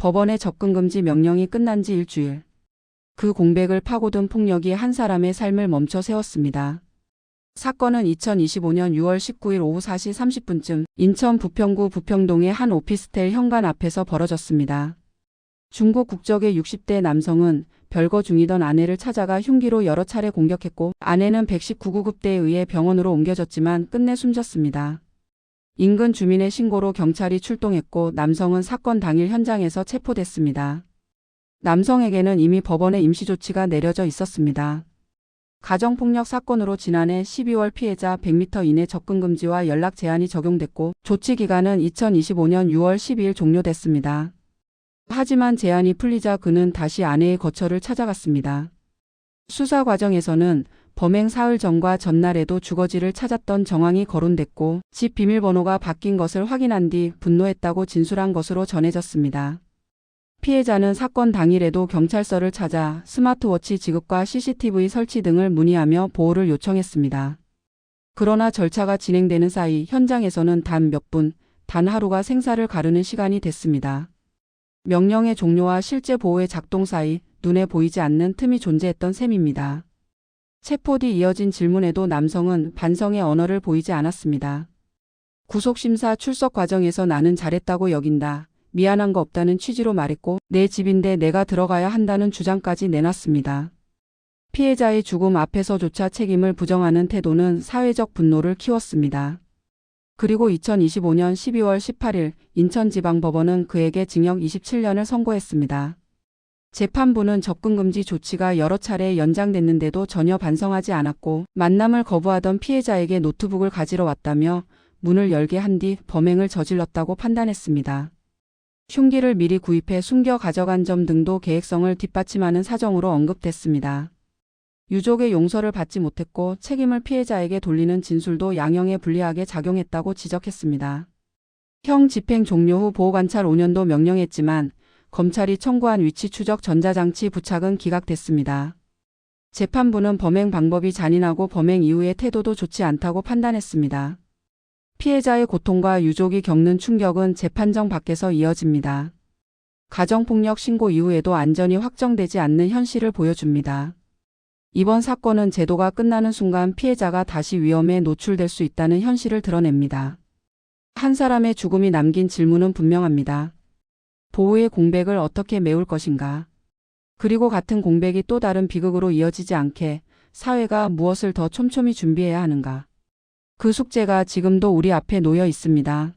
법원의 접근금지 명령이 끝난 지 일주일. 그 공백을 파고든 폭력이 한 사람의 삶을 멈춰 세웠습니다. 사건은 2025년 6월 19일 오후 4시 30분쯤 인천 부평구 부평동의 한 오피스텔 현관 앞에서 벌어졌습니다. 중국 국적의 60대 남성은 별거 중이던 아내를 찾아가 흉기로 여러 차례 공격했고 아내는 119구급대에 의해 병원으로 옮겨졌지만 끝내 숨졌습니다. 인근 주민의 신고로 경찰이 출동했고 남성은 사건 당일 현장에서 체포됐습니다. 남성에게는 이미 법원의 임시조치가 내려져 있었습니다. 가정폭력 사건으로 지난해 12월 피해자 100m 이내 접근금지와 연락 제한이 적용됐고 조치 기간은 2025년 6월 12일 종료됐습니다. 하지만 제한이 풀리자 그는 다시 아내의 거처를 찾아갔습니다. 수사 과정에서는 범행 사흘 전과 전날에도 주거지를 찾았던 정황이 거론됐고 집 비밀번호가 바뀐 것을 확인한 뒤 분노했다고 진술한 것으로 전해졌습니다. 피해자는 사건 당일에도 경찰서를 찾아 스마트워치 지급과 CCTV 설치 등을 문의하며 보호를 요청했습니다. 그러나 절차가 진행되는 사이 현장에서는 단 몇 분, 단 하루가 생사를 가르는 시간이 됐습니다. 명령의 종료와 실제 보호의 작동 사이 눈에 보이지 않는 틈이 존재했던 셈입니다. 체포 뒤 이어진 질문에도 남성은 반성의 언어를 보이지 않았습니다. 구속심사 출석 과정에서 나는 잘했다고 여긴다. 미안한 거 없다는 취지로 말했고 내 집인데 내가 들어가야 한다는 주장까지 내놨습니다. 피해자의 죽음 앞에서조차 책임을 부정하는 태도는 사회적 분노를 키웠습니다. 그리고 2025년 12월 18일 인천지방법원은 그에게 징역 27년을 선고했습니다. 재판부는 접근금지 조치가 여러 차례 연장됐는데도 전혀 반성하지 않았고 만남을 거부하던 피해자에게 노트북을 가지러 왔다며 문을 열게 한 뒤 범행을 저질렀다고 판단했습니다. 흉기를 미리 구입해 숨겨 가져간 점 등도 계획성을 뒷받침하는 사정으로 언급됐습니다. 유족의 용서를 받지 못했고 책임을 피해자에게 돌리는 진술도 양형에 불리하게 작용했다고 지적했습니다. 형 집행 종료 후 보호관찰 5년도 명령했지만 검찰이 청구한 위치 추적 전자장치 부착은 기각됐습니다. 재판부는 범행 방법이 잔인하고 범행 이후의 태도도 좋지 않다고 판단했습니다. 피해자의 고통과 유족이 겪는 충격은 재판정 밖에서 이어집니다. 가정폭력 신고 이후에도 안전이 확정되지 않는 현실을 보여줍니다. 이번 사건은 제도가 끝나는 순간 피해자가 다시 위험에 노출될 수 있다는 현실을 드러냅니다. 한 사람의 죽음이 남긴 질문은 분명합니다. 보호의 공백을 어떻게 메울 것인가? 그리고 같은 공백이 또 다른 비극으로 이어지지 않게 사회가 무엇을 더 촘촘히 준비해야 하는가? 그 숙제가 지금도 우리 앞에 놓여 있습니다.